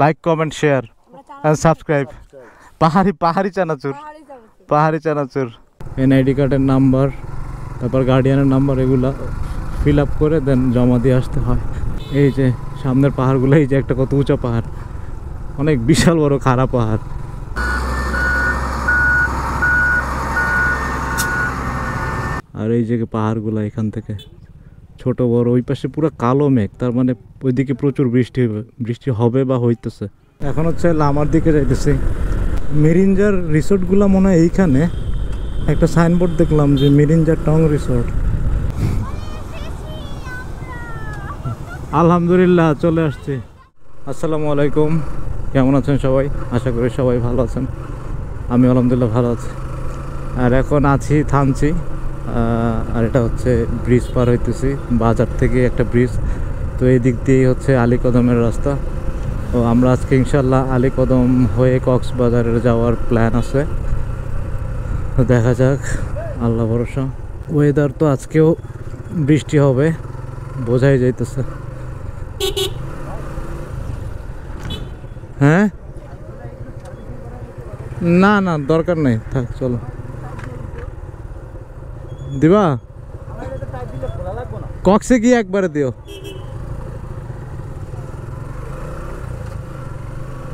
Like comment share and subscribe. পাহাড়ি চানাচুর NID কার্ডের number, তারপর গার্ডিয়ানের নাম্বার, এগুলা ফিল আপ করে দেন জমা দিয়ে আসতে হয়। এই যে সামনের পাহাড়গুলো, এই যে একটা কত উঁচা পাহাড়, অনেক বিশাল বড় খাড়া পাহাড়। আর এই যে পাহাড়গুলো এখান থেকে ছোট বড়, ওই পাশে পুরো কালো মেঘ, তার মানে ওইদিকে প্রচুর বৃষ্টি হবে বা হইতেছে। এখন হচ্ছে লামার দিকে যাইতেছি। মিরিঞ্জার রিসোর্টগুলো মনে হয় এইখানে, একটা সাইনবোর্ড দেখলাম যে মিরিঞ্জার টং রিসোর্ট। আলহামদুলিল্লাহ চলে আসছি। আসসালামু আলাইকুম, কেমন আছেন সবাই? আশা করি সবাই ভালো আছেন। আমি আলহামদুলিল্লাহ ভালো আছি। আর এখন আছি থানচি, আর এটা হচ্ছে ব্রিজ পার হইতেছি, বাজার থেকে একটা ব্রিজ। তো এই দিক দিয়েই হচ্ছে আলীকদমের রাস্তা। তো আমরা আজকে ইনশাল্লাহ আলীকদম হয়ে কক্সবাজারে যাওয়ার প্ল্যান আছে। তো দেখা যাক, আল্লাহ ভরসা। ওয়েদার তো আজকেও বৃষ্টি হবে বোঝাই যাইতেছে। হ্যাঁ, না না দরকার নেই, থাক চলো। দিবা কক্সে গিয়ে একবারে দিও।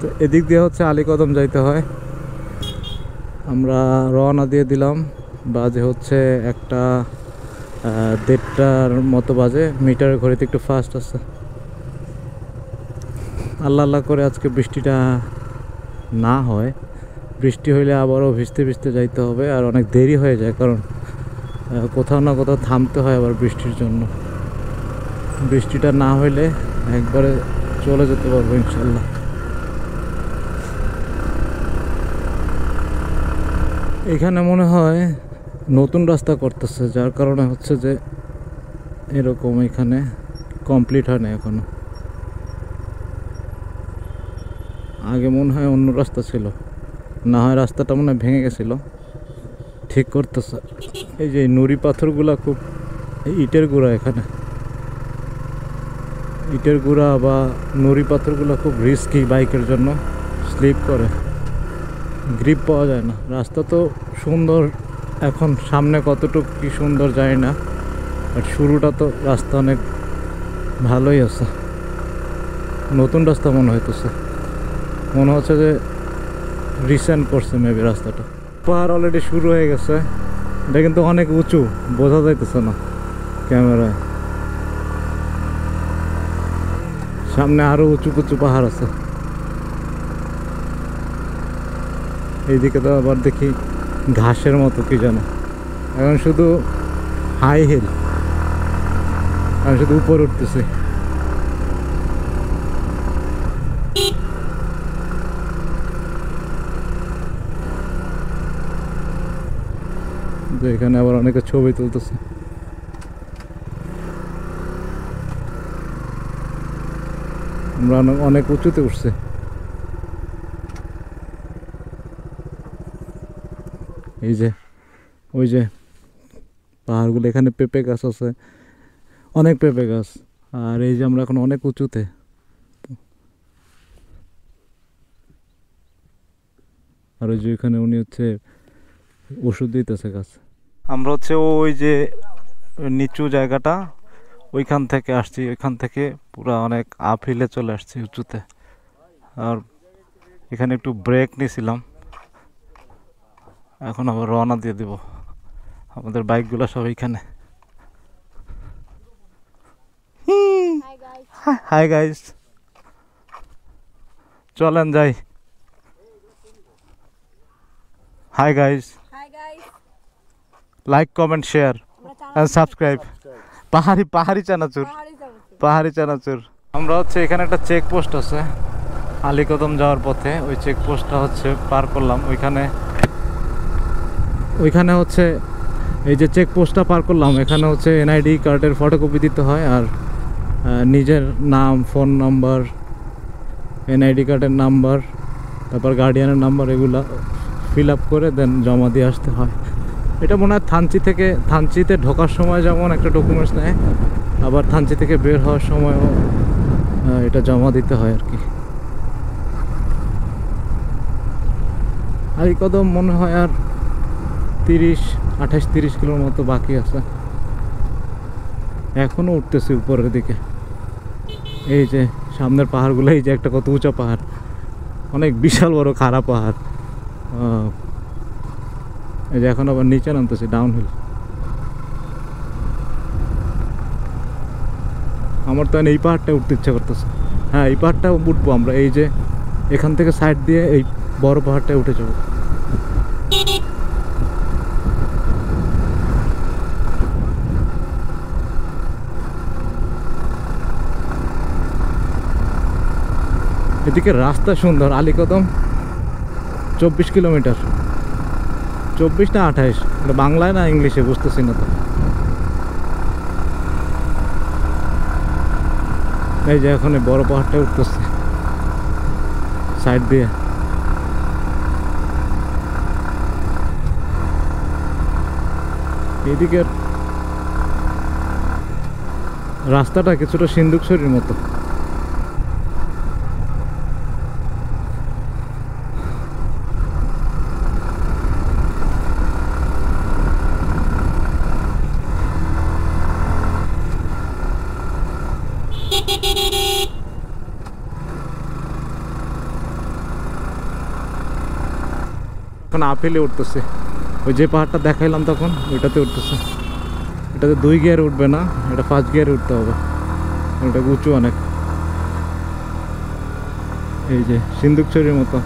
তো এদিক দিয়ে হচ্ছে আলীকদম যাইতে হয়। আমরা রওনা দিয়ে দিলাম। বাজে হচ্ছে 1:30টার মতো বাজে। মিটারের ঘড়িতে একটু ফাস্ট আছে। আল্লাহ আল্লাহ করে আজকে বৃষ্টিটা না হয়। বৃষ্টি হইলে আবারও ভিজতে ভিজতে যাইতে হবে, আর অনেক দেরি হয়ে যায়, কারণ কোথাও না কোথাও থামতে হয় আবার বৃষ্টির জন্য। বৃষ্টিটা না হইলে একবারে চলে যেতে পারবো ইনশাল্লাহ। এখানে মনে হয় নতুন রাস্তা করতেছে, যার কারণে হচ্ছে যে এরকম এখানে কমপ্লিট হয় না এখনো। আগে মনে হয় অন্য রাস্তা ছিল, না হয় রাস্তাটা মনে হয় ভেঙে গেছিল, ঠিক করতেছে। এই যে নুড়ি পাথরগুলা খুব, ইটের গুঁড়া, এখানে ইটের গুঁড়া বা নুড়ি পাথরগুলো খুব রিস্কি বাইকের জন্য, স্লিপ করে, গ্রিপ পাওয়া যায় না। রাস্তা তো সুন্দর, এখন সামনে কতটুকু কি সুন্দর যায় না, বাট শুরুটা তো রাস্তা অনেক ভালোই আছে। নতুন রাস্তা মনে হইতেছে, মনে হচ্ছে যে রিসেন্ট করছে মেবি রাস্তাটা। পাহাড় অলরেডি শুরু হয়ে গেছে। এটা কিন্তু অনেক উঁচু, বোঝা যাইতেছে না ক্যামেরায়। সামনে আরো উঁচু উঁচু পাহাড় আছে। এইদিকে তো আবার দেখি ঘাসের মতো কি যেন। এখন শুধু হাই হিল, আমি শুধু উপর উঠতেছি। এখানে আবার অনেকে ছবি তুলতেছে। আমরা অনেক উঁচুতে উঠছে। এই যে ওই যে পাহাড়গুলো, এখানে পেঁপে গাছ আছে, অনেক পেঁপে গাছ। আর এই যে আমরা এখন অনেক উঁচুতে। আর ওই যে এখানে উনি হচ্ছে ওষুধ দিতেছে গাছ। আমরা হচ্ছে ওই যে নিচু জায়গাটা, ওইখান থেকে আসছি। ওইখান থেকে পুরো অনেক আপ হিলে চলে আসছি উঁচুতে। আর এখানে একটু ব্রেক নিয়েছিলাম, এখন আবার রওনা দিয়ে দিব। আমাদের বাইকগুলো সব এইখানে। হাই গাইস, চলেন যাই। Hi guys, like comment share and subscribe. পাহাড়ি চানাচুর। আমরা হচ্ছে এখানে একটা চেক পোস্ট আছে আলীকদম যাওয়ার পথে, ওই চেক পোস্টটা হচ্ছে পার করলাম। ওইখানে হচ্ছে এই যে চেক পোস্টটা পার করলাম, এখানে হচ্ছে এনআইডি কার্ডের ফটোকপি দিতে হয়, আর নিজের নাম, ফোন নাম্বার, এনআইডি কার্ডের নাম্বার, তারপর গার্ডিয়ানের নাম্বার, এগুলা ফিল আপ করে দেন জমা দিয়ে আসতে হয়। এটা মনে হয় থানচিতে ঢোকার সময় যেমন একটা ডকুমেন্টস নেয়, আবার থানচি থেকে বের হওয়ার সময়ও এটা জমা দিতে হয় আর কি। আলীকদম মনে হয় আর 28-30 কিলোর মতো বাকি আছে, এখনো উঠতেছি উপরের দিকে। এই যে সামনের পাহাড়গুলো, এই যে একটা কত উঁচা পাহাড়, অনেক বিশাল বড় খাড়া পাহাড়। এই যে এখন আবার নিচে নামতেছি, ডাউনহিল। আমার তো এই পাহাড়টা উঠতে ইচ্ছা করতেছে। হ্যাঁ, এই পাহাড়টা উঠবো আমরা, এই যে এখান থেকে সাইড দিয়ে এই বড় পাহাড়টায় উঠে যাবো। এদিকে রাস্তা সুন্দর। আলীকদম 24 কিলোমিটার, 24 না 28, এটা বাংলায় না ইংলিশে বুঝতেছি না তো। এই যে এখন এই বড় পাহাড়টা উঠতেছে সাইড দিয়ে। এদিকের রাস্তাটা কিছুটা সিন্ধুকছড়ির মতো। এখন আপেলে উঠতেছে, ওই যে পাহাড়টা দেখাইলাম তখন ওইটাতে উঠতেছে। এটাতে 2 গিয়ারে উঠবে না, এটা 5 গিয়ারে উঠতে হবে, এটা উঁচু অনেক। এই যে সিন্ধুকছড়ির মতো।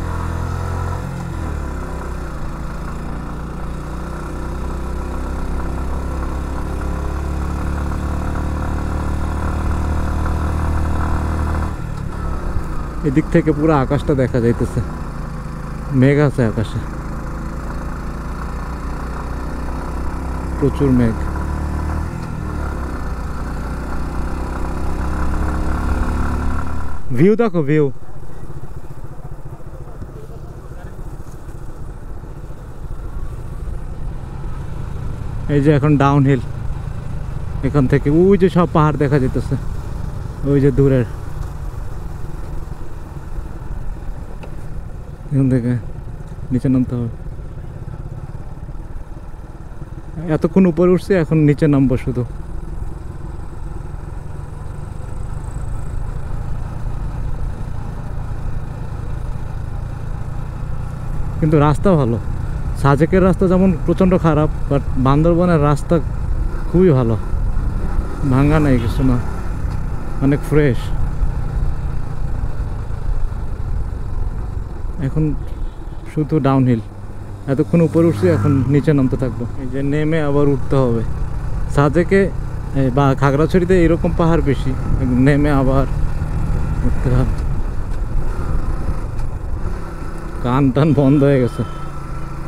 এদিক থেকে পুরো আকাশটা দেখা যাইতেছে, মেঘ আছে আকাশে, প্রচুর মেঘ। ভিউ দেখো, ভিউ। এই যে এখন ডাউনহিল, এখান থেকে ওই যে সব পাহাড় দেখা যেতেছে, ওই যে দূরের, এখান থেকে নিচে নামতে হবে। এতক্ষণ উপরে উঠছে, এখন নিচে নামবো শুধু। কিন্তু রাস্তা ভালো। সাজেকের রাস্তা যেমন প্রচণ্ড খারাপ, বাট বান্দরবনের রাস্তা খুবই ভালো, ভাঙা নাই কিছু না, অনেক ফ্রেশ। এখন শুধু ডাউনহিল, এতক্ষণ উপরে উঠছি, এখন নিচে নামতে থাকবো। এই যে নেমে আবার উঠতে হবে। সাজেকে বা খাগড়াছড়িতে এরকম পাহাড় বেশি, নেমে আবার উঠতে হবে। কান টান বন্ধ হয়ে গেছে,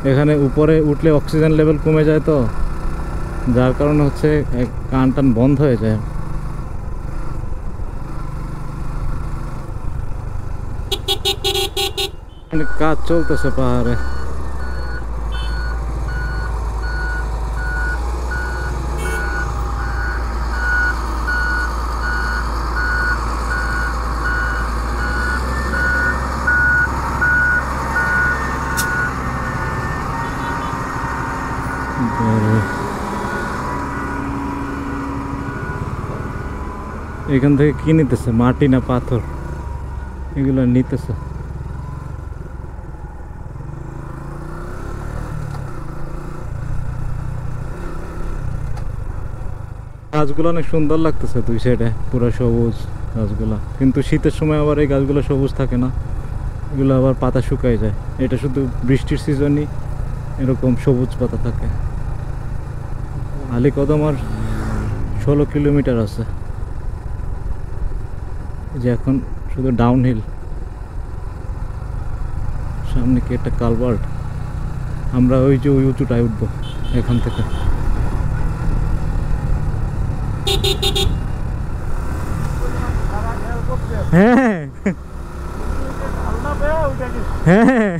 এখানে উপরে উঠলে অক্সিজেন লেভেল কমে যায়, তো যার কারণে হচ্ছে কান টান বন্ধ হয়ে যায়। কাজ চলতেছে পাহাড়ে। এখান থেকে কি নিতেছে, মাটি না পাথর, এগুলো নিতেছে। গাছগুলো অনেক সুন্দর লাগতেছে, 2 সাইডে পুরো সবুজ গাছগুলা। কিন্তু শীতের সময় আবার এই গাছগুলো সবুজ থাকে না, এগুলো আবার পাতা শুকায় যায়। এটা শুধু বৃষ্টির সিজনই এরকম সবুজ পাতা থাকে। আলীকদম আর 16 কিলোমিটার আছে, যে এখন শুধু ডাউনহিল। সামনে কি একটা কালভার্ট, আমরা ওই যে ওই উঁচুটায় উঠবো এখান থেকে। হ্যাঁ হ্যাঁ,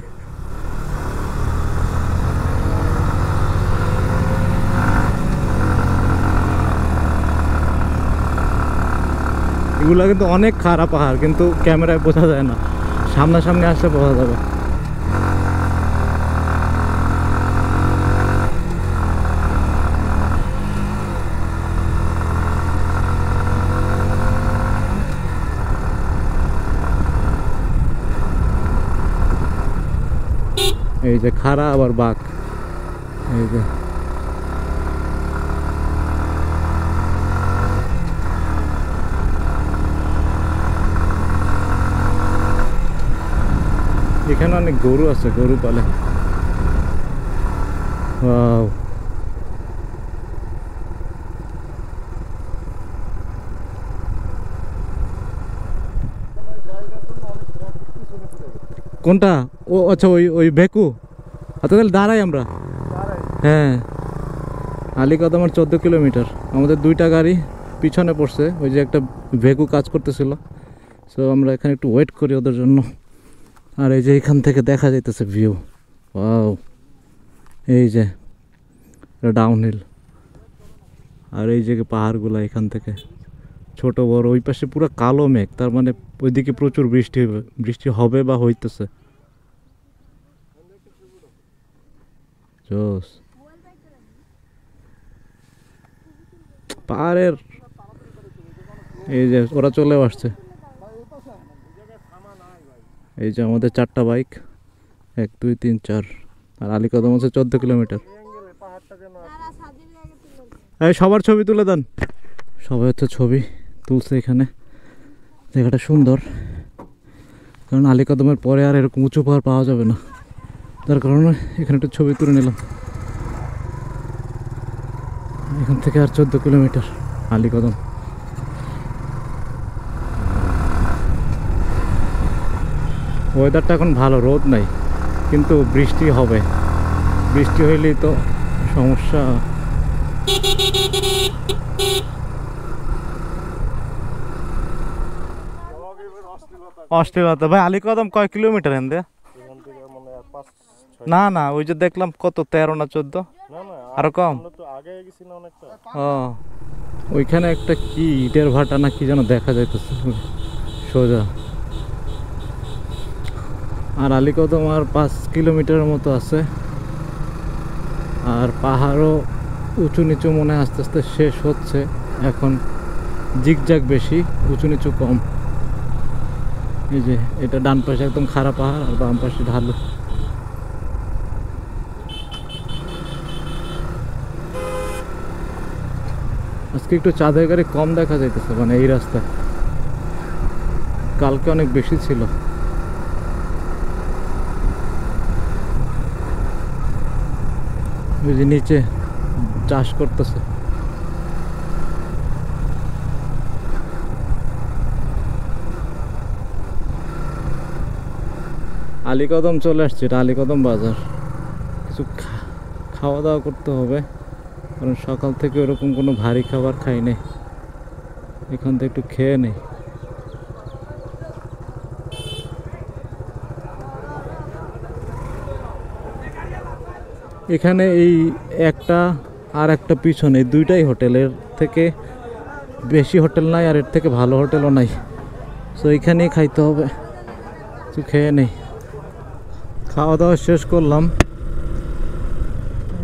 এগুলো কিন্তু অনেক খারাপ পাহাড়, কিন্তু ক্যামেরায় বোঝা যায় না, সামনাসামনি আসলে বোঝা যাবে। এই যে খাড়া আবার বাঁক, এই যে এখানে অনেক গরু আছে, গরু পালে। ওয়াও, কোনটা? ও আচ্ছা, ওই ওই ভেকু। আচ্ছা তাহলে দাঁড়াই আমরা। হ্যাঁ, আলীকদম আর 14 কিলোমিটার। আমাদের দুইটা গাড়ি পিছনে পড়ছে, ওই যে একটা ভেকু কাজ করতেছিল। সো আমরা এখানে একটু ওয়েট করি ওদের জন্য। আর এই যে এখান থেকে দেখা যাইতেছে ভিউ। ওয়াও, এই যে ডাউন হিল, আর এই যে পাহাড়গুলো এখান থেকে ছোট বড়। ওই পাশে পুরো কালো মেঘ, তার মানে ওইদিকে প্রচুর বৃষ্টি হবে বা হইতেছে। জোস পাহাড়ের, এই যে ওরা চলেও আসছে। এই যে আমাদের 4টা বাইক, 1 2 3 4। আর আলীকদম হচ্ছে 14 কিলোমিটার। এই সবার ছবি তুলে দেন। সবাই হচ্ছে ছবি তুলছে এখানে। জায়গাটা সুন্দর, কারণ আলীকদমের পরে আর এরকম উঁচু পাহাড় পাওয়া যাবে না, তার কারণে এখানে একটা ছবি তুলে নিলাম। এখান থেকে আর 14 কিলোমিটার আলীকদম। ওয়েদারটা এখন ভালো, রোদ নাই, কিন্তু বৃষ্টি হবে। বৃষ্টি হইলেই তো সমস্যা। অস্থিরতা ভাই। আলীকদম কয় কিলোমিটার এন দে? না না, ওই যে দেখলাম কত 13 না 14, আরো কম। ও, ওইখানে একটা কি ইটের ভাটা না কি যেন দেখা যাইতেছে সোজা। আর আলীকদম আর 5 কিলোমিটারের মতো আছে। আর পাহাড়ও উঁচু নিচু মনে হয় আস্তে আস্তে শেষ হচ্ছে। এখন জিগজ্যাগ বেশি, উঁচু নিচু কম। এই যে এটা ডান পাশে একদম খাড়া পাহাড়, আর বাম পাশে ঢালু। আজকে একটু চাঁদের গাড়ি কম দেখা যাইতেছে, মানে এই রাস্তায়। কালকে অনেক বেশি ছিল। ওই যে নিচে চাষ করতেছে। আলীকদম চলে আসছে, এটা আলীকদম বাজার। কিছু খাওয়া দাওয়া করতে হবে, কারণ সকাল থেকে ওরকম কোনো ভারী খাবার খাই নাই। এখান থেকে একটু খেয়ে নেই। এখানে এই একটা আর একটা পিছনে, দুইটাই হোটেলের থেকে বেশি হোটেল নাই, আর এর থেকে ভালো হোটেলও নাই। সো এইখানেই খাইতে হবে, কিছু খেয়ে নেই। খাওয়া দাওয়া শেষ করলাম।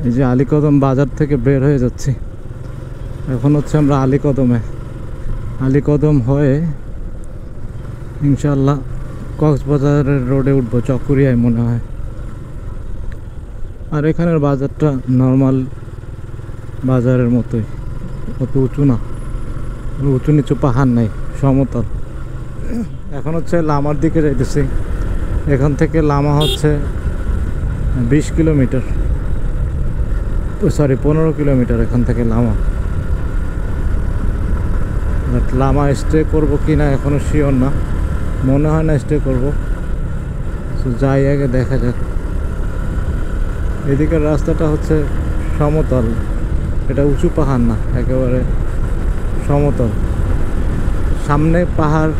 এই যে আলীকদম বাজার থেকে বের হয়ে যাচ্ছি। এখন হচ্ছে আমরা আলীকদমে। আলীকদম হয়ে ইনশাল্লাহ কক্সবাজারের রোডে উঠবো, চকরিয়ায় মনে হয়। আর এখানের বাজারটা নর্মাল বাজারের মতোই, অত উঁচু না, উঁচু নিচু পাহাড় নাই, সমতল। এখন হচ্ছে লামার দিকে যাইতেছি। এখান থেকে লামা হচ্ছে 20 কিলোমিটার, সরি 15 কিলোমিটার এখান থেকে লামা। বাট লামা স্টে করবো কি না এখনও শিওর না, মনে হয় না স্টে করবো। তো যাই আগে দেখা যাক। এদিকের রাস্তাটা হচ্ছে সমতল, এটা উঁচু পাহাড় না, একেবারে সমতল। সামনে পাহাড়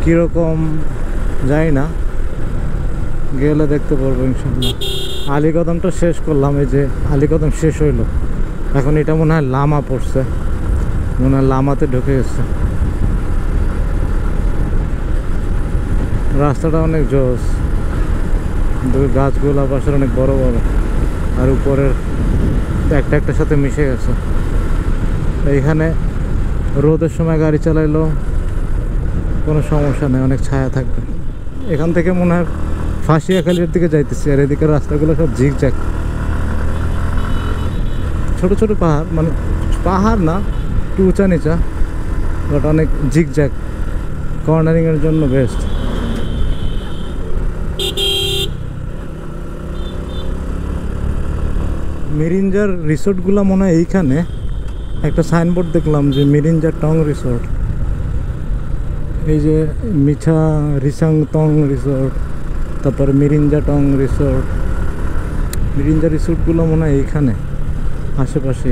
কীরকম যাই না, গেলে দেখতে পারবো ইনশাল্লাহ। আলীকদমটা শেষ করলাম, এই যে আলীকদম শেষ হইলো। এখন এটা মনে হয় লামা পড়ছে, মনে হয় লামাতে ঢুকে গেছে। রাস্তাটা অনেক জোস, গাছগুলো পাশের অনেক বড় বড়, আর উপরের একটা একটার সাথে মিশে গেছে। এইখানে রোদের সময় গাড়ি চালাইলেও কোনো সমস্যা নেই, অনেক ছায়া থাকবে। এখান থেকে মনে হয় ফাঁসিয়াখালীর দিকে যাইতেছি, আর এদিকে রাস্তাগুলো সব ঝিকঝ্যাক, ছোট ছোট পাহাড়, মানে পাহাড় না, একটু উঁচা নিচা, বাট অনেক ঝিকঝ্যাক, কর্নারিংয়ের জন্য বেস্ট। মিরিঞ্জার রিসোর্টগুলো মনে হয় এইখানে, একটা সাইনবোর্ড দেখলাম যে মিরিঞ্জা টং রিসোর্ট, এই যে মিছা রিসাং টং রিসোর্ট, তারপরে মিরিঞ্জা টং রিসোর্ট। মিরিঞ্জা রিসোর্টগুলো মনে হয় এইখানে আশেপাশে।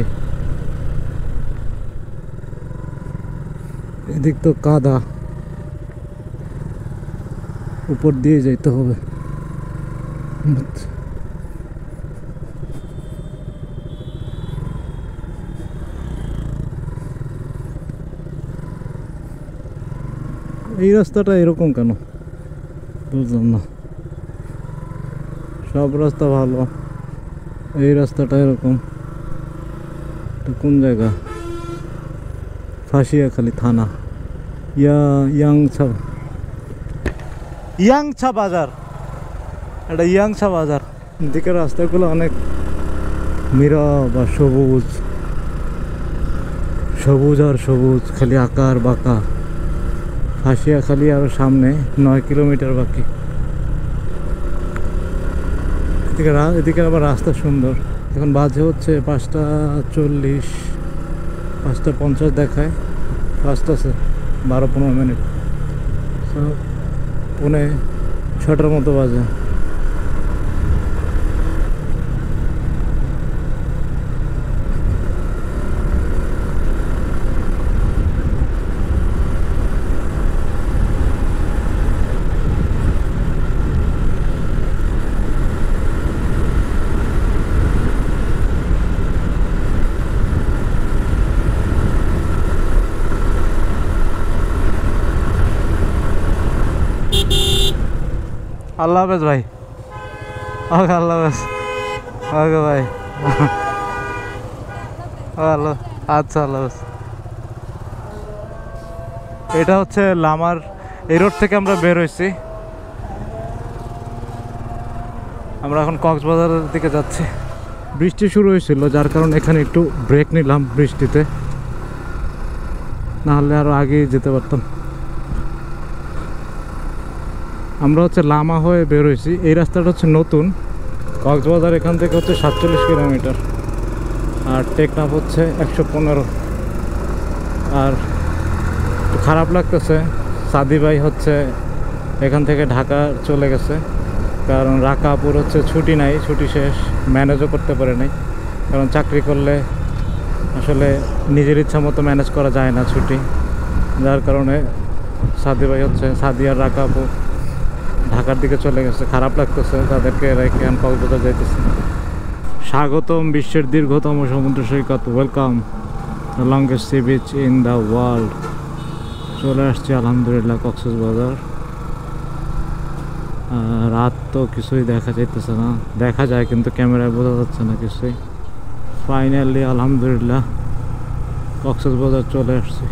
এদিক তো কাদা, উপর দিয়ে যাইতে হবে। এই রাস্তাটা এরকম কেন বুঝলাম না, সব রাস্তা ভালো, এই রাস্তাটা এরকম। কোন জায়গা? ফাঁসিয়াখালী থানা, ইয়াংছা বাজার, এটা ইয়াংছা বাজার। এদিকে রাস্তাগুলো অনেক নীরব আর সবুজ, সবুজ আর সবুজ, খালি আকার বাঁকা। ফাঁসিয়াখালী আরও সামনে, 9 কিলোমিটার বাকি। এদিকে আবার রাস্তা সুন্দর। এখন বাজে হচ্ছে 5:40, 5:50 দেখায়, ফার্স্ট আছে 12-15 মিনিট, 5:45 মতো বাজে। আল্লাহ হাফেজ ভাই, ওকে আল্লাহ হাফেজ, ওকে ভাই, আল্লাহ, আচ্ছা আল্লাহ হাফেজ। এটা হচ্ছে লামার, এই রোড থেকে আমরা বের হয়েছি, আমরা এখন কক্সবাজারের দিকে যাচ্ছি। বৃষ্টি শুরু হয়েছিল, যার কারণে এখানে একটু ব্রেক নিলাম বৃষ্টিতে, নাহলে আরও আগেই যেতে পারতাম। আমরা হচ্ছে লামা হয়ে বের হয়েছি, এই রাস্তাটা হচ্ছে নতুন। কক্সবাজার এখান থেকে হচ্ছে 47 কিলোমিটার, আর টেকনাফ হচ্ছে 115। আর খারাপ লাগতেছে, সাদি ভাই হচ্ছে এখান থেকে ঢাকা চলে গেছে, কারণ রাকাপুর হচ্ছে ছুটি নাই, ছুটি শেষ, ম্যানেজও করতে পারে নাই। কারণ চাকরি করলে আসলে নিজের ইচ্ছা মতো ম্যানেজ করা যায় না ছুটি, যার কারণে সাদি ভাই হচ্ছে, সাদি আর রাকাপু ঢাকার দিকে চলে গেছে। খারাপ লাগতেছে তাদেরকে রেখে এখন কক্সবাজার যাইতেছে। স্বাগতম বিশ্বের দীর্ঘতম সমুদ্র সৈকত, welcome the longest sea beach in the world. চলে আসছি আলহামদুলিল্লাহ কক্সবাজার। রাত তো কিছুই দেখা যাইতেছে না, দেখা যায় কিন্তু ক্যামেরায় বোঝা যাচ্ছে না কিছুই। ফাইনালি আলহামদুলিল্লাহ কক্সবাজার চলে আসছি।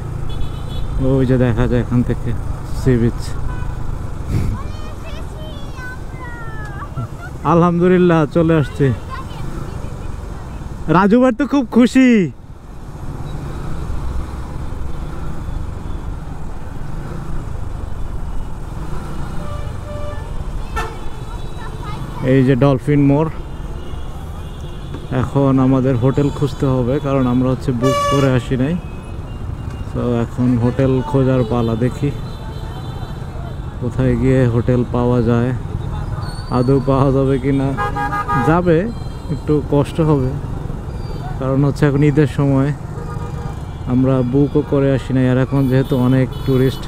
ওই যে দেখা যায় এখান থেকে সি বিচ। আলহামদুলিল্লাহ চলে আসছি। রাজু ভাই তো খুব খুশি। এই যে ডলফিন মোড়। এখন আমাদের হোটেল খুঁজতে হবে, কারণ আমরা হচ্ছে বুক করে আসি নাই। তো এখন হোটেল খোঁজার পালা, দেখি কোথায় গিয়ে হোটেল পাওয়া যায়, আদৌ পাওয়া যাবে কি না। যাবে, একটু কষ্ট হবে, কারণ হচ্ছে এখন ঈদের সময়, আমরা বুকও করে আসি নাই। আর এখন যেহেতু অনেক টুরিস্ট,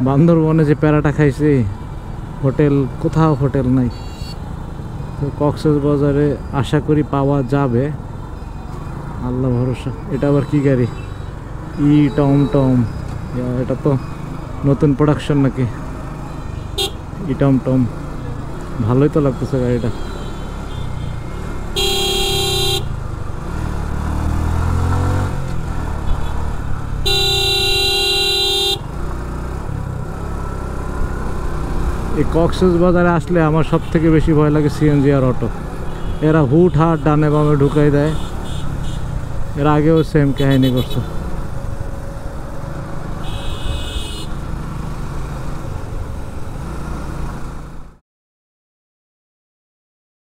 বান্দরবনে যে প্যারাটা খাইছি, হোটেল কোথাও হোটেল নাই। তো কক্সবাজারে আশা করি পাওয়া যাবে, আল্লাহ ভরসা। এটা আবার কি গাড়ি? ই টম টম, এটা তো নতুন প্রোডাকশন নাকি? ই টম টম, ভালোই তো লাগতেছে গাড়িটা। এই কক্সবাজারে আসলে আমার সব থেকে বেশি ভয় লাগে সিএনজি আর অটো। এরা হুট হাট ডানে বামে ঢুকাই দেয়। এর আগেও সেম কাহিনী করছে।